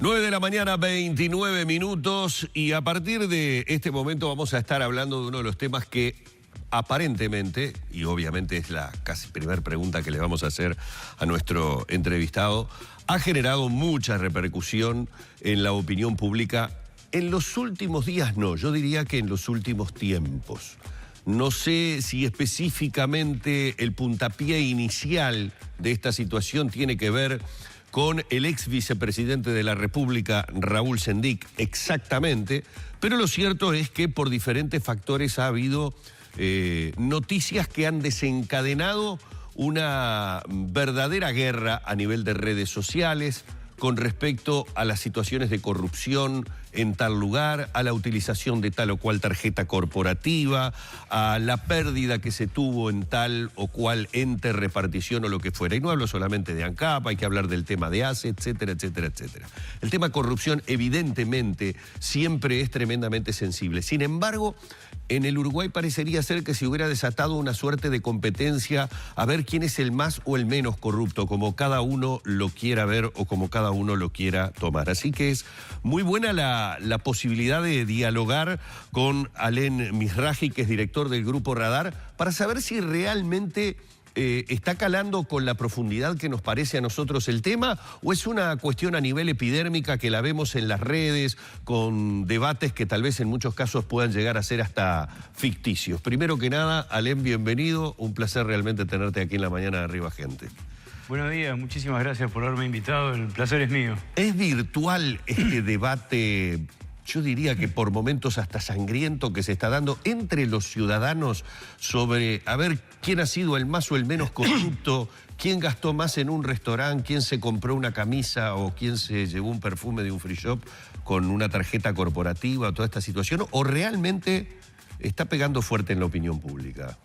9 de la mañana, 29 minutos, y a partir de este momento vamos a estar hablando de uno de los temas que aparentemente, y obviamente es la casi primer pregunta que le vamos a hacer a nuestro entrevistado, ha generado mucha repercusión en la opinión pública en los últimos días, no, yo diría que en los últimos tiempos. No sé si específicamente el puntapié inicial de esta situación tiene que ver con el ex vicepresidente de la República, Raúl Sendic, exactamente, pero lo cierto es que por diferentes factores ha habido noticias que han desencadenado una verdadera guerra a nivel de redes sociales con respecto a las situaciones de corrupción en tal lugar, a la utilización de tal o cual tarjeta corporativa, a la pérdida que se tuvo en tal o cual ente, repartición o lo que fuera. Y no hablo solamente de ANCAP, hay que hablar del tema de ACE, etcétera, etcétera, etcétera. El tema corrupción evidentemente siempre es tremendamente sensible. Sin embargo, en el Uruguay parecería ser que se hubiera desatado una suerte de competencia a ver quién es el más o el menos corrupto, como cada uno lo quiera ver o como cada uno lo quiera tomar. Así que es muy buena la posibilidad de dialogar con Alén Mizrahi, que es director del Grupo Radar, para saber si realmente está calando con la profundidad que nos parece a nosotros el tema, o es una cuestión a nivel epidérmica que la vemos en las redes, con debates que tal vez en muchos casos puedan llegar a ser hasta ficticios. Primero que nada, Alén, bienvenido, un placer realmente tenerte aquí en la mañana de Arriba Gente. Buenos días, muchísimas gracias por haberme invitado, el placer es mío. ¿Es virtual este debate, yo diría que por momentos hasta sangriento, que se está dando entre los ciudadanos sobre a ver quién ha sido el más o el menos corrupto, quién gastó más en un restaurante, quién se compró una camisa o quién se llevó un perfume de un free shop con una tarjeta corporativa, toda esta situación, o realmente está pegando fuerte en la opinión pública?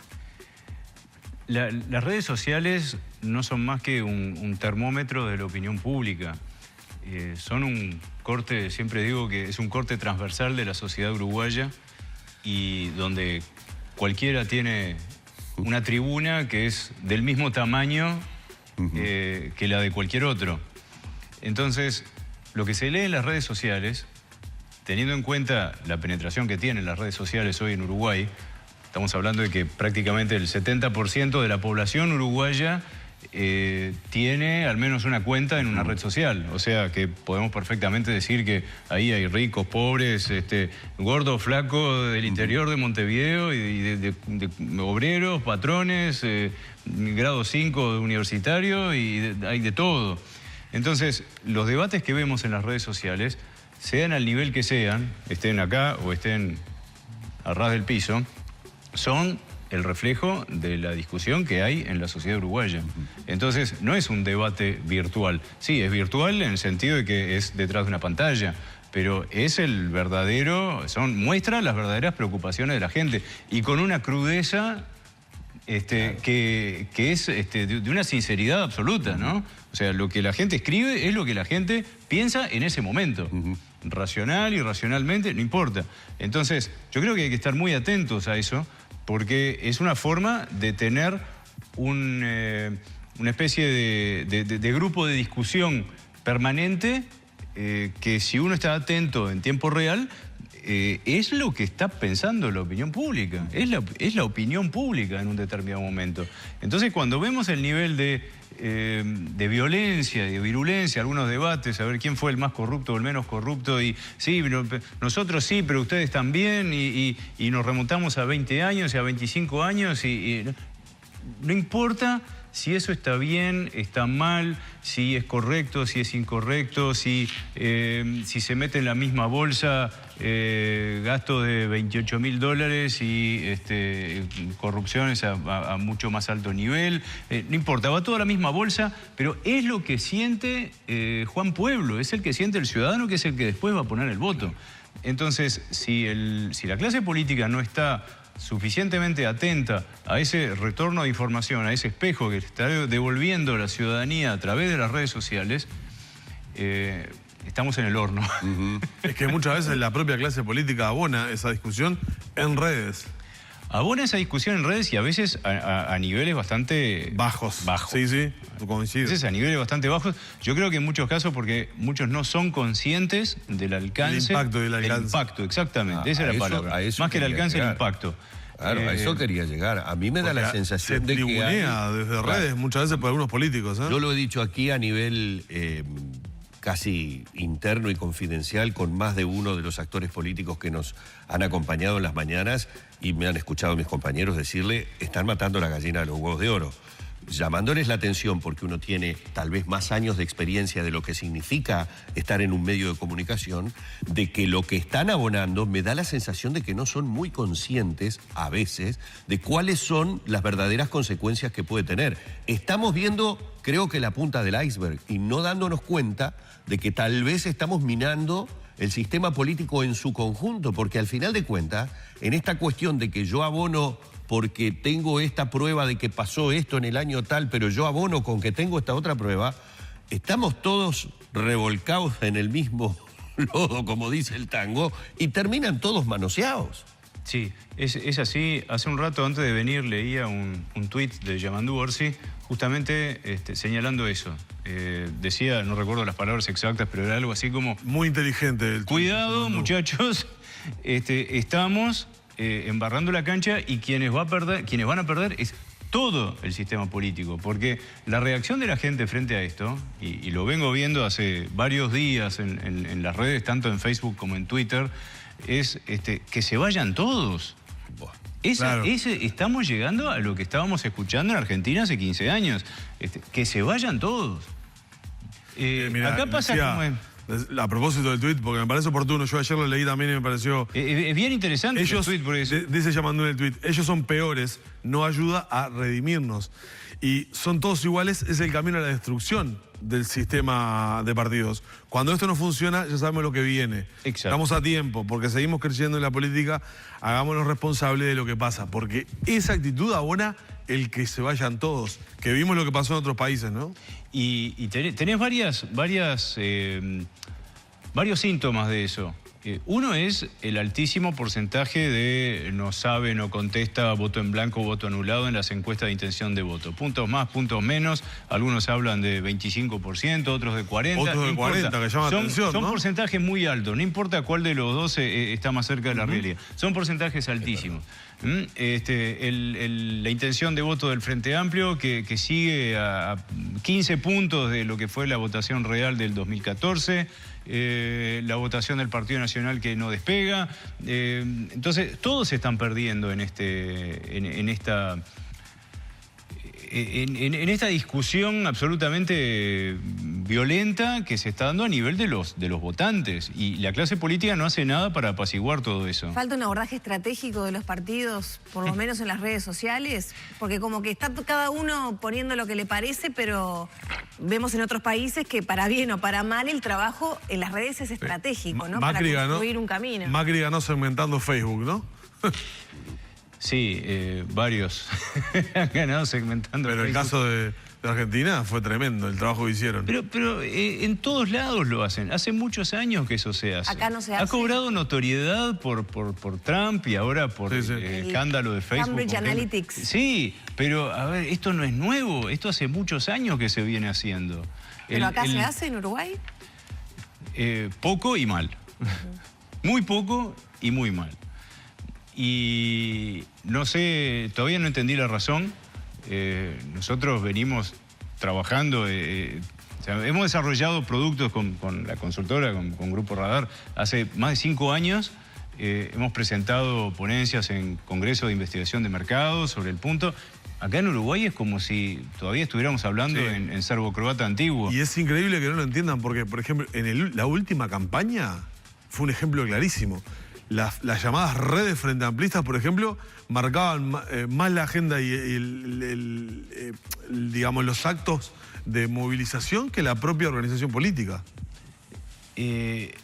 Las redes sociales no son más que un termómetro de la opinión pública. Son un corte, siempre digo que es un corte transversal de la sociedad uruguaya, y donde cualquiera tiene una tribuna que es del mismo tamaño que la de cualquier otro. Entonces, lo que se lee en las redes sociales, teniendo en cuenta la penetración que tienen las redes sociales hoy en Uruguay, estamos hablando de que prácticamente el 70% de la población uruguaya tiene al menos una cuenta en una red social. O sea que podemos perfectamente decir que ahí hay ricos, pobres, gordos, flacos del interior de Montevideo y de obreros, patrones, grado 5 de universitario, y hay de todo. Entonces, los debates que vemos en las redes sociales, sean al nivel que sean, estén acá o estén a ras del piso, son el reflejo de la discusión que hay en la sociedad uruguaya. Entonces, no es un debate virtual. Sí, es virtual en el sentido de que es detrás de una pantalla, pero es el verdadero, muestra las verdaderas preocupaciones de la gente, y con una crudeza que es de una sinceridad absoluta, ¿no? O sea, lo que la gente escribe es lo que la gente piensa en ese momento. Racional, irracionalmente, no importa. Entonces, yo creo que hay que estar muy atentos a eso, porque es una forma de tener una especie de grupo de discusión permanente, que si uno está atento en tiempo real, es lo que está pensando la opinión pública, es la opinión pública en un determinado momento. Entonces, cuando vemos el nivel de violencia y de virulencia, algunos debates, a ver quién fue el más corrupto o el menos corrupto, y sí, nosotros sí, pero ustedes también, y nos remontamos a 20 años y a 25 años, y no importa si eso está bien, está mal, si es correcto, si es incorrecto, si se mete en la misma bolsa gasto de $28.000 y corrupciones a mucho más alto nivel. No importa, va toda la misma bolsa, pero es lo que siente Juan Pueblo, es el que siente el ciudadano, que es el que después va a poner el voto. Entonces, si la clase política no está suficientemente atenta a ese retorno de información, a ese espejo que está devolviendo la ciudadanía a través de las redes sociales, estamos en el horno. Es que muchas veces la propia clase política abona esa discusión en redes. abona esa discusión en redes y a veces a niveles bastante Bajos. Sí, coincido. A veces a niveles bastante bajos. Yo creo que en muchos casos porque muchos no son conscientes del alcance. El impacto del alcance. El impacto, exactamente. Esa es la palabra. Más que el alcance, el impacto. Claro, a eso quería llegar. A mí me da la sensación de que tribunea desde redes muchas veces por algunos políticos. Yo lo he dicho aquí a nivel casi interno y confidencial con más de uno de los actores políticos que nos han acompañado en las mañanas y me han escuchado mis compañeros decirle, están matando la gallina de los huevos de oro. Llamándoles la atención porque uno tiene tal vez más años de experiencia de lo que significa estar en un medio de comunicación, de que lo que están abonando me da la sensación de que no son muy conscientes a veces de cuáles son las verdaderas consecuencias que puede tener. Estamos viendo, creo que la punta del iceberg y no dándonos cuenta de que tal vez estamos minando el sistema político en su conjunto, porque al final de cuentas, en esta cuestión de que yo abono porque tengo esta prueba de que pasó esto en el año tal, pero yo abono con que tengo esta otra prueba, estamos todos revolcados en el mismo lodo, como dice el tango, y terminan todos manoseados. Sí, es así. Hace un rato, antes de venir, leía un tuit de Yamandu Orsi, justamente señalando eso. Decía, no recuerdo las palabras exactas, pero era algo así como... Muy inteligente. El cuidado, muchachos, estamos... embarrando la cancha y quienes van a perder es todo el sistema político, porque la reacción de la gente frente a esto, y lo vengo viendo hace varios días en las redes, tanto en Facebook como en Twitter, es que se vayan todos. Claro. Estamos llegando a lo que estábamos escuchando en Argentina hace 15 años, que se vayan todos. Mirá, acá pasa como es... A propósito del tuit, porque me parece oportuno, yo ayer lo leí también y me pareció... Es bien interesante el tuit por eso. Dice Yamandu en el tuit, ellos son peores, no ayuda a redimirnos. Y son todos iguales, es el camino a la destrucción del sistema de partidos. Cuando esto no funciona, ya sabemos lo que viene. Exacto. Estamos a tiempo, porque seguimos creciendo en la política, hagámonos responsables de lo que pasa. Porque esa actitud abona el que se vayan todos, que vimos lo que pasó en otros países, ¿no? Y tenés varios síntomas de eso. Uno es el altísimo porcentaje de no sabe, no contesta, voto en blanco, voto anulado en las encuestas de intención de voto. Puntos más, puntos menos. Algunos hablan de 25%, otros de 40%. Otros de 40%, que llama atención, son ¿no? porcentajes muy altos. No importa cuál de los dos está más cerca de la realidad. Son porcentajes altísimos. La intención de voto del Frente Amplio que sigue a 15 puntos de lo que fue la votación real del 2014, la votación del Partido Nacional que no despega. Entonces, todos se están perdiendo en esta discusión absolutamente violenta que se está dando a nivel de los votantes. Y la clase política no hace nada para apaciguar todo eso. ¿Falta un abordaje estratégico de los partidos, por lo menos en las redes sociales? Porque como que está cada uno poniendo lo que le parece, pero vemos en otros países que para bien o para mal el trabajo en las redes es estratégico, ¿no? Para construir un camino. Macri ganó segmentando Facebook, ¿no? Sí, varios han ganado segmentando. Pero el caso de Argentina fue tremendo el trabajo que hicieron. Pero en todos lados lo hacen. Hace muchos años que eso se hace. Acá no se hace. Ha cobrado notoriedad por Trump y ahora por el escándalo de Facebook. Cambridge Analytics. Sí, pero a ver, esto no es nuevo. Esto hace muchos años que se viene haciendo. ¿Pero acá se hace en Uruguay? Poco y mal. Muy poco y muy mal. Y no sé, todavía no entendí la razón. Nosotros venimos trabajando, hemos desarrollado productos con la consultora, con Grupo Radar, hace más de 5 años. Hemos presentado ponencias en Congreso de Investigación de Mercados sobre el punto. Acá en Uruguay es como si todavía estuviéramos hablando en serbo-croata antiguo. Y es increíble que no lo entiendan porque, por ejemplo, en la última campaña fue un ejemplo clarísimo. Las llamadas redes frente amplistas, por ejemplo, marcaban más la agenda y digamos, los actos de movilización que la propia organización política.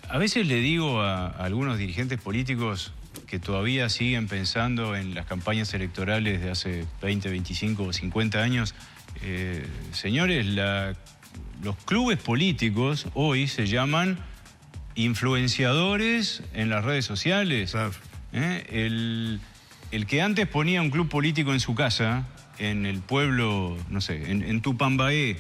A veces le digo a algunos dirigentes políticos que todavía siguen pensando en las campañas electorales de hace 20, 25 o 50 años, señores, los clubes políticos hoy se llaman influenciadores en las redes sociales. Claro. El el que antes ponía un club político en su casa, en el pueblo, no sé, en Tupambaé,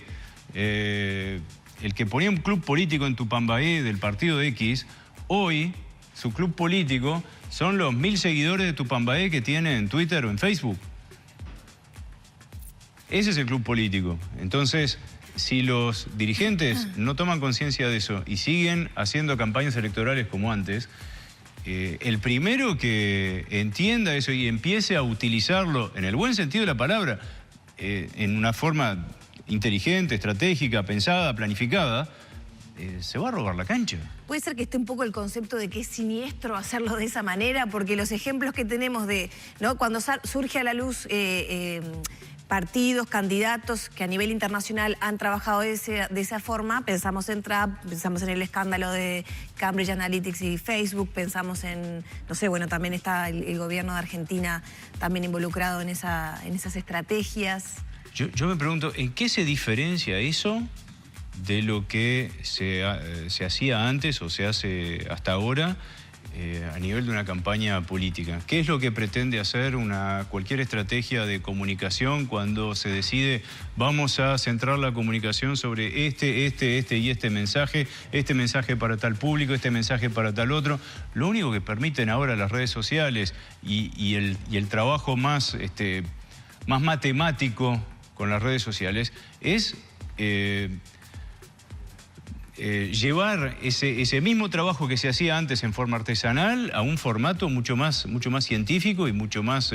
el que ponía un club político en Tupambaé del partido X, hoy su club político son los 1000 seguidores de Tupambaé que tiene en Twitter o en Facebook. Ese es el club político. Entonces, si los dirigentes no toman conciencia de eso y siguen haciendo campañas electorales como antes, el primero que entienda eso y empiece a utilizarlo en el buen sentido de la palabra, en una forma inteligente, estratégica, pensada, planificada, se va a robar la cancha. Puede ser que esté un poco el concepto de que es siniestro hacerlo de esa manera, porque los ejemplos que tenemos de, ¿no?, cuando surge a la luz partidos, candidatos que a nivel internacional han trabajado de esa forma, pensamos en Trump, pensamos en el escándalo de Cambridge Analytica y Facebook, pensamos en, no sé, bueno, también está el gobierno de Argentina también involucrado en esas estrategias. Yo me pregunto, ¿en qué se diferencia eso de lo que se hacía antes o se hace hasta ahora a nivel de una campaña política? ¿Qué es lo que pretende hacer cualquier estrategia de comunicación cuando se decide vamos a centrar la comunicación sobre este mensaje para tal público, este mensaje para tal otro? Lo único que permiten ahora las redes sociales y el trabajo más matemático con las redes sociales es llevar ese mismo trabajo que se hacía antes en forma artesanal a un formato mucho más científico y mucho más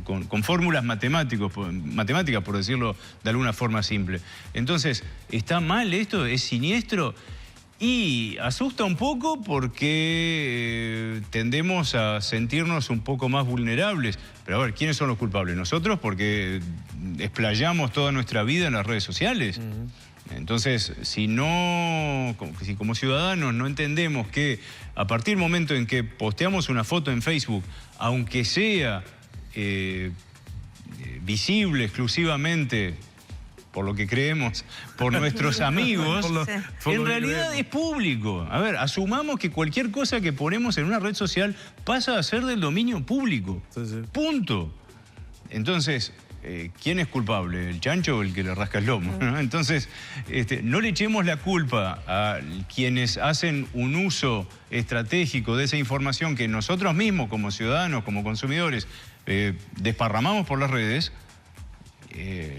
con fórmulas matemáticas, por decirlo de alguna forma simple. Entonces, ¿está mal esto? ¿Es siniestro? Y asusta un poco porque tendemos a sentirnos un poco más vulnerables. Pero a ver, ¿quiénes son los culpables? Nosotros, porque explayamos toda nuestra vida en las redes sociales. Entonces, si como ciudadanos no entendemos que a partir del momento en que posteamos una foto en Facebook, aunque sea visible exclusivamente por lo que creemos, por nuestros amigos, en realidad es público. A ver, asumamos que cualquier cosa que ponemos en una red social pasa a ser del dominio público. Punto. Entonces, ¿quién es culpable? ¿El chancho o el que le rasca el lomo? ¿No? Entonces, no le echemos la culpa a quienes hacen un uso estratégico de esa información que nosotros mismos, como ciudadanos, como consumidores, desparramamos por las redes.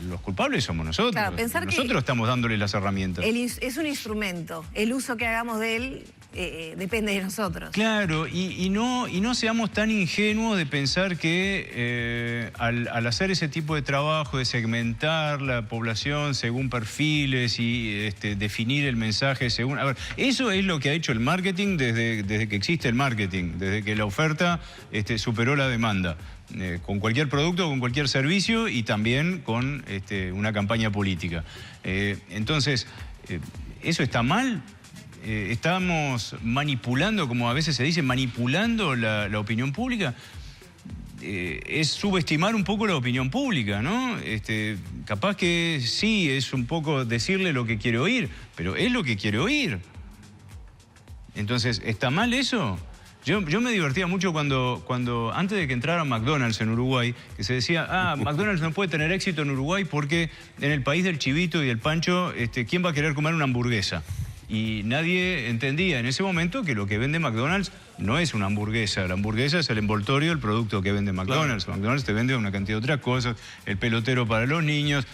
Los culpables somos nosotros. Claro, pensar nosotros que estamos dándole las herramientas. Es un instrumento. El uso que hagamos de él depende de nosotros. Claro, y no seamos tan ingenuos de pensar que al hacer ese tipo de trabajo, de segmentar la población según perfiles y definir el mensaje según... A ver, eso es lo que ha hecho el marketing desde que existe el marketing, desde que la oferta superó la demanda. Con cualquier producto, con cualquier servicio y también con una campaña política. Entonces, ¿eso está mal? ¿Estamos manipulando, como a veces se dice, manipulando la opinión pública? Es subestimar un poco la opinión pública, ¿no? Capaz que sí, es un poco decirle lo que quiere oír, pero es lo que quiere oír. Entonces, ¿está mal eso? Yo me divertía mucho cuando antes de que entrara McDonald's en Uruguay, que se decía, McDonald's no puede tener éxito en Uruguay porque en el país del chivito y del pancho, ¿quién va a querer comer una hamburguesa? Y nadie entendía en ese momento que lo que vende McDonald's no es una hamburguesa. La hamburguesa es el envoltorio del producto que vende McDonald's. Claro. McDonald's te vende una cantidad de otras cosas, el pelotero para los niños,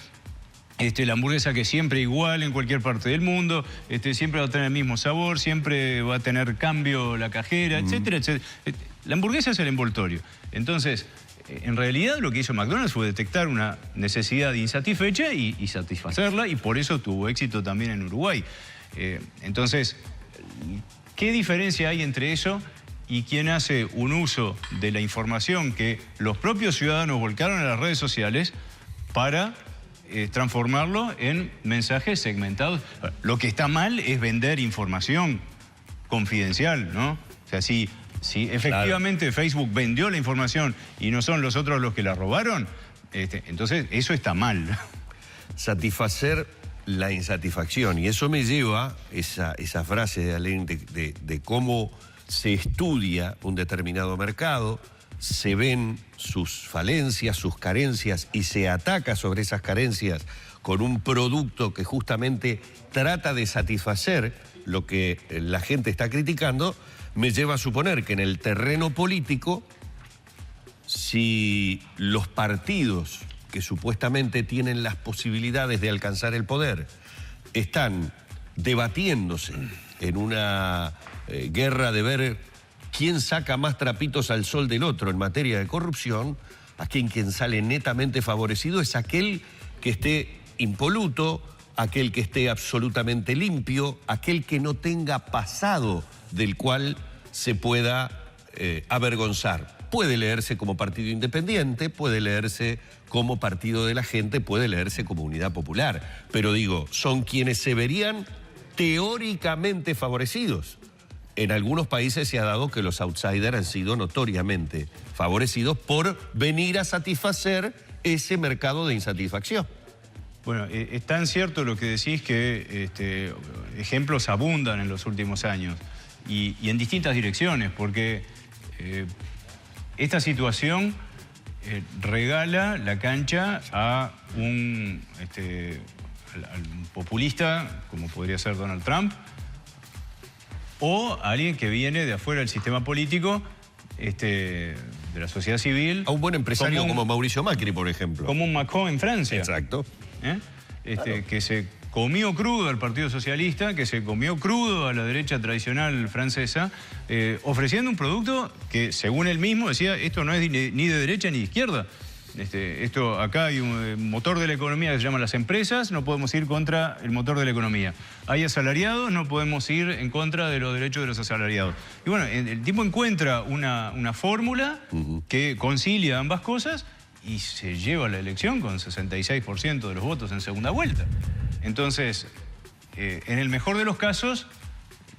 la hamburguesa que siempre igual en cualquier parte del mundo, siempre va a tener el mismo sabor, siempre va a tener cambio la cajera, etcétera, etcétera. La hamburguesa es el envoltorio. Entonces, en realidad lo que hizo McDonald's fue detectar una necesidad insatisfecha y satisfacerla, y por eso tuvo éxito también en Uruguay. Entonces, ¿qué diferencia hay entre eso y quien hace un uso de la información que los propios ciudadanos volcaron a las redes sociales para transformarlo en mensajes segmentados? Lo que está mal es vender información confidencial, ¿no? O sea, si efectivamente Facebook vendió la información y no son los otros los que la robaron, entonces eso está mal. Satisfacer la insatisfacción, y eso me lleva esa frase de Alain de cómo se estudia un determinado mercado, se ven sus falencias, sus carencias y se ataca sobre esas carencias con un producto que justamente trata de satisfacer lo que la gente está criticando, me lleva a suponer que en el terreno político, si los partidos que supuestamente tienen las posibilidades de alcanzar el poder están debatiéndose en una guerra de ver quién saca más trapitos al sol del otro en materia de corrupción, aquí quien sale netamente favorecido es aquel que esté impoluto, aquel que esté absolutamente limpio, aquel que no tenga pasado del cual se pueda avergonzar. Puede leerse como partido independiente, puede leerse como partido de la gente, puede leerse como Unidad Popular. Pero digo, son quienes se verían teóricamente favorecidos. En algunos países se ha dado que los outsiders han sido notoriamente favorecidos por venir a satisfacer ese mercado de insatisfacción. Bueno, es tan cierto lo que decís que ejemplos abundan en los últimos años y en distintas direcciones, porque esta situación regala la cancha a un populista, como podría ser Donald Trump, o a alguien que viene de afuera del sistema político, de la sociedad civil. A un buen empresario como Mauricio Macri, por ejemplo. Como un Macron en Francia. Exacto. Claro. Que se comió crudo al Partido Socialista, que se comió crudo a la derecha tradicional francesa, ofreciendo un producto que, según él mismo, decía, esto no es ni de derecha ni de izquierda. Acá hay un motor de la economía que se llama las empresas, no podemos ir contra el motor de la economía. Hay asalariados, no podemos ir en contra de los derechos de los asalariados. Y bueno, el tipo encuentra una fórmula que concilia ambas cosas y se lleva a la elección con 66% de los votos en segunda vuelta. Entonces, en el mejor de los casos,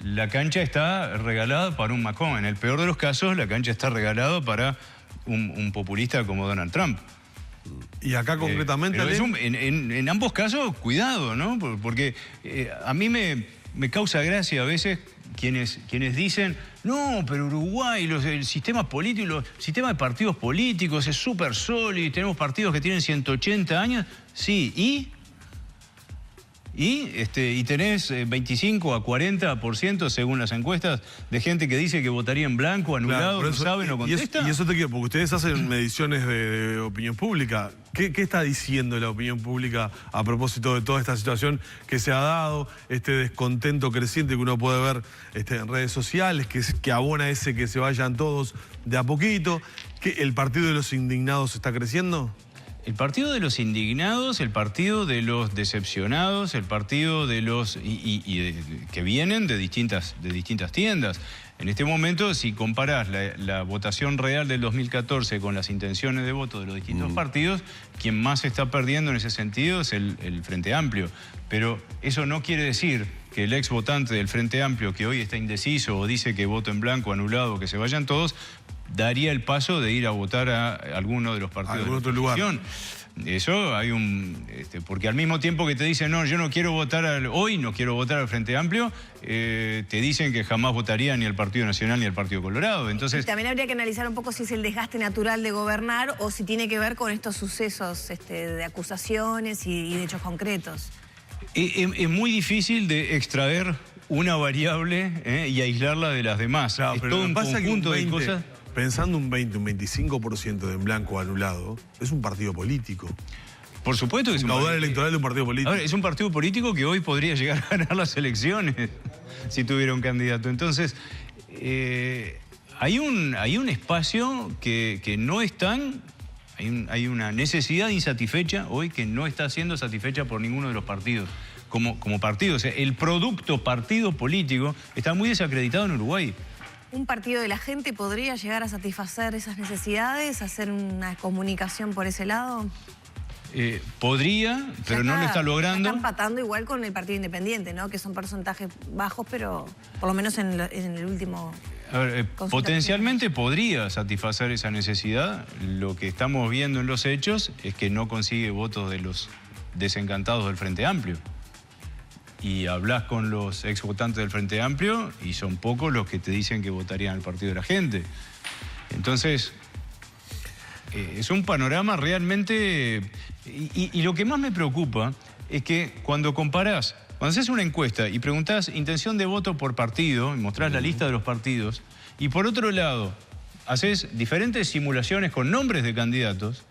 la cancha está regalada para un Macron. En el peor de los casos, la cancha está regalada para un populista como Donald Trump. Y acá concretamente... en ambos casos, cuidado, ¿no? Porque a mí me causa gracia a veces quienes dicen, no, pero Uruguay, el sistema político, el sistema de partidos políticos es súper sólido, tenemos partidos que tienen 180 años. Sí, y tenés 25 a 40% según las encuestas de gente que dice que votaría en blanco, anulado, no sabe, no contesta. Y eso te quiero, porque ustedes hacen mediciones de opinión pública. ¿Qué está diciendo la opinión pública a propósito de toda esta situación que se ha dado, este descontento creciente que uno puede ver en redes sociales, que abona ese que se vayan todos de a poquito? ¿Que el partido de los indignados está creciendo? El partido de los indignados, el partido de los decepcionados, el partido de los que vienen de distintas tiendas. En este momento, si comparás la votación real del 2014 con las intenciones de voto de los distintos partidos, quien más está perdiendo en ese sentido es el Frente Amplio. Pero eso no quiere decir que el ex votante del Frente Amplio, que hoy está indeciso o dice que voto en blanco, anulado, que se vayan todos, daría el paso de ir a votar a alguno de los partidos de la oposición. Eso hay porque al mismo tiempo que te dicen, no, yo no quiero votar hoy no quiero votar al Frente Amplio, te dicen que jamás votaría ni al Partido Nacional ni al Partido Colorado. Entonces, también habría que analizar un poco si es el desgaste natural de gobernar o si tiene que ver con estos sucesos de acusaciones y de hechos concretos. Es muy difícil de extraer una variable y aislarla de las demás. Claro, es pero todo un conjunto de cosas. Pensando un 20, un 25% de en blanco anulado, es un partido político. Por supuesto que es un caudal electoral de un partido político. Ahora, es un partido político que hoy podría llegar a ganar las elecciones si tuviera un candidato. Entonces, hay un espacio que no es tan... Hay una necesidad insatisfecha hoy que no está siendo satisfecha por ninguno de los partidos. Como partido, o sea, el producto partido político está muy desacreditado en Uruguay. ¿Un partido de la gente podría llegar a satisfacer esas necesidades, hacer una comunicación por ese lado? Podría, pero no lo está logrando. Está empatando igual con el Partido Independiente, ¿no? Que son porcentajes bajos, pero por lo menos en el último... A ver, potencialmente podría satisfacer esa necesidad. Lo que estamos viendo en los hechos es que no consigue votos de los desencantados del Frente Amplio. Y hablas con los ex votantes del Frente Amplio y son pocos los que te dicen que votarían al partido de la gente. Entonces, es un panorama realmente... Y lo que más me preocupa es que cuando comparás, cuando haces una encuesta y preguntás intención de voto por partido, y mostrás la lista de los partidos, y por otro lado, haces diferentes simulaciones con nombres de candidatos,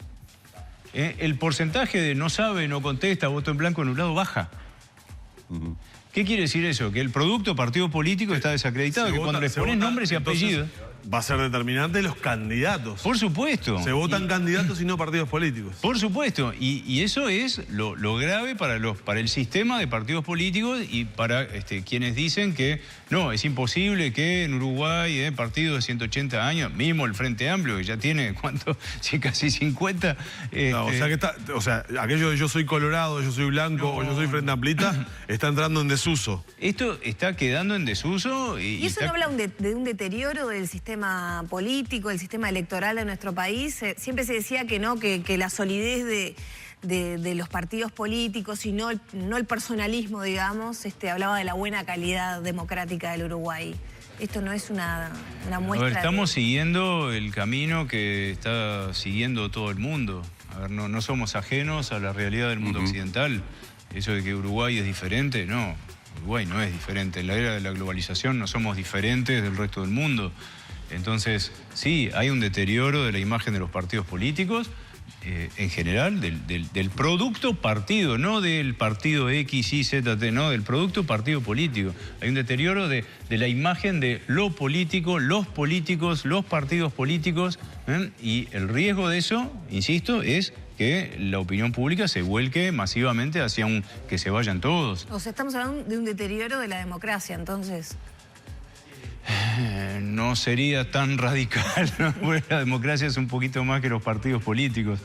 el porcentaje de no sabe, no contesta, voto en blanco anulado baja. ¿Qué quiere decir eso? Que el producto partido político está desacreditado, que cuando les pones nombres y apellidos... Va a ser determinante los candidatos. Por supuesto. Se votan candidatos y no partidos políticos. Por supuesto. Y eso es lo grave para el sistema de partidos políticos y para quienes dicen que no, es imposible que en Uruguay, partidos de 180 años, mismo el Frente Amplio, que ya tiene, ¿cuánto? Sí, casi 50. No, o sea, aquello de yo soy colorado, yo soy blanco o yo soy Frente Amplista, está entrando en desuso. Esto está quedando en desuso. ¿Y eso no habla de un deterioro del sistema político, el sistema electoral de nuestro país? Siempre se decía que no, que la solidez de los partidos políticos y no el personalismo, digamos, hablaba de la buena calidad democrática del Uruguay. Esto no es una muestra. A ver, estamos siguiendo el camino que está siguiendo todo el mundo. A ver, no somos ajenos a la realidad del mundo occidental. Eso de que Uruguay es diferente, no. Uruguay no es diferente. En la era de la globalización no somos diferentes del resto del mundo. Entonces, sí, hay un deterioro de la imagen de los partidos políticos, en general, del producto partido, no del partido X, Y, Z, T, no, del producto partido político. Hay un deterioro de la imagen de lo político, los políticos, los partidos políticos, y el riesgo de eso, insisto, es que la opinión pública se vuelque masivamente hacia que se vayan todos. O sea, estamos hablando de un deterioro de la democracia, entonces... No sería tan radical, ¿no? Porque la democracia es un poquito más que los partidos políticos.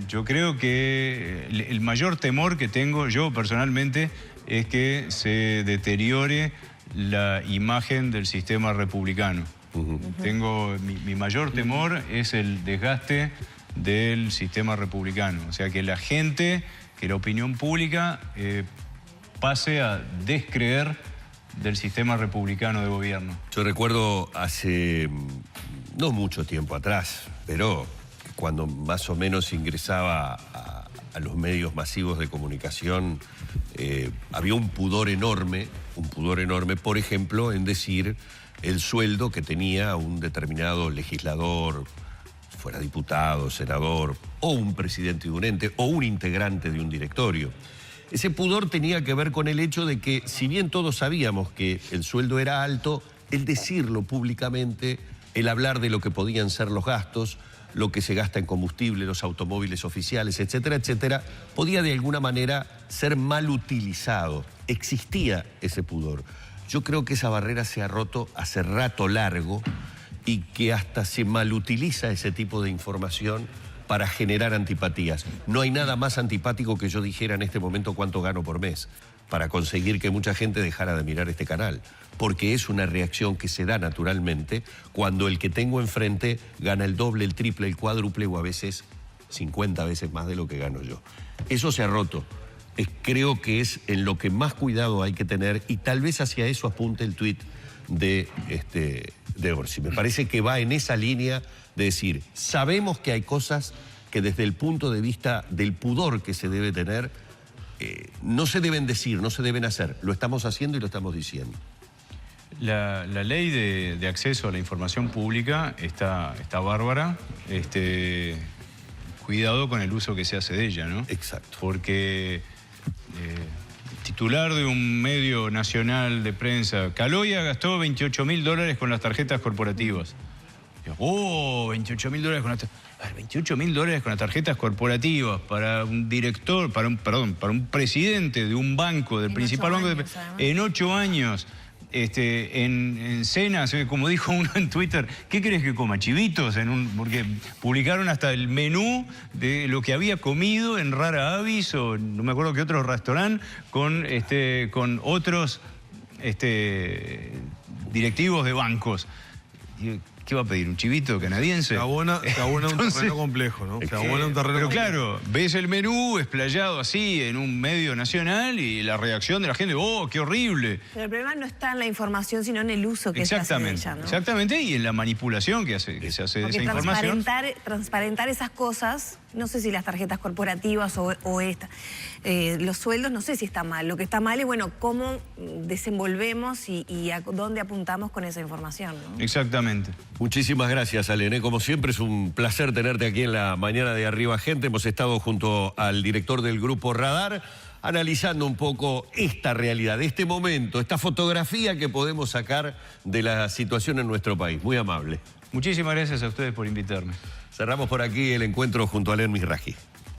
Yo creo que el mayor temor que tengo yo personalmente es que se deteriore la imagen del sistema republicano. Mi mayor temor es el desgaste del sistema republicano. O sea, que la gente, que la opinión pública pase a descreer del sistema republicano de gobierno. Yo recuerdo hace no mucho tiempo atrás, pero cuando más o menos ingresaba a los medios masivos de comunicación, había un pudor enorme, por ejemplo, en decir el sueldo que tenía un determinado legislador, fuera diputado, senador, o un presidente de un ente, o un integrante de un directorio. Ese pudor tenía que ver con el hecho de que, si bien todos sabíamos que el sueldo era alto, el decirlo públicamente, el hablar de lo que podían ser los gastos, lo que se gasta en combustible, los automóviles oficiales, etcétera, etcétera, podía de alguna manera ser mal utilizado. Existía ese pudor. Yo creo que esa barrera se ha roto hace rato largo y que hasta se malutiliza ese tipo de información para generar antipatías. No hay nada más antipático que yo dijera en este momento cuánto gano por mes, para conseguir que mucha gente dejara de mirar este canal, porque es una reacción que se da naturalmente cuando el que tengo enfrente gana el doble, el triple, el cuádruple o a veces 50 veces más de lo que gano yo. Eso se ha roto. Creo que es en lo que más cuidado hay que tener y tal vez hacia eso apunte el tuit de Orsi. Me parece que va en esa línea de decir, sabemos que hay cosas que desde el punto de vista del pudor que se debe tener, no se deben decir, no se deben hacer. Lo estamos haciendo y lo estamos diciendo. La ley de acceso a la información pública está bárbara. Cuidado con el uso que se hace de ella, ¿no? Exacto. Porque titular de un medio nacional de prensa, Caloya gastó $28.000 con las tarjetas corporativas. ¡Oh, $28.000 con las tarjetas! $28.000 con las tarjetas corporativas para un director, para un presidente de un banco, del principal banco en 8 años. En cenas, como dijo uno en Twitter, ¿qué querés que coma? ¿Chivitos? Porque publicaron hasta el menú de lo que había comido en Rara Avis o no me acuerdo qué otro restaurante con otros directivos de bancos. ¿Qué va a pedir? ¿Un chivito canadiense? Se abona un terreno complejo, ¿no? Se abona un terreno Pero complejo. claro, ves el menú explayado así en un medio nacional y la reacción de la gente, ¡oh, qué horrible! Pero el problema no está en la información, sino en el uso que se hace de ella, ¿no? Exactamente, y en la manipulación que se hace de Porque esa información. transparentar esas cosas, no sé si las tarjetas corporativas o los sueldos, no sé si está mal. Lo que está mal es, bueno, cómo desenvolvemos y a dónde apuntamos con esa información, ¿no? Exactamente. Muchísimas gracias, Alen. Como siempre, es un placer tenerte aquí en la mañana de Arriba Gente. Hemos estado junto al director del Grupo Radar, analizando un poco esta realidad, este momento, esta fotografía que podemos sacar de la situación en nuestro país. Muy amable. Muchísimas gracias a ustedes por invitarme. Cerramos por aquí el encuentro junto a Alen Mizrahi.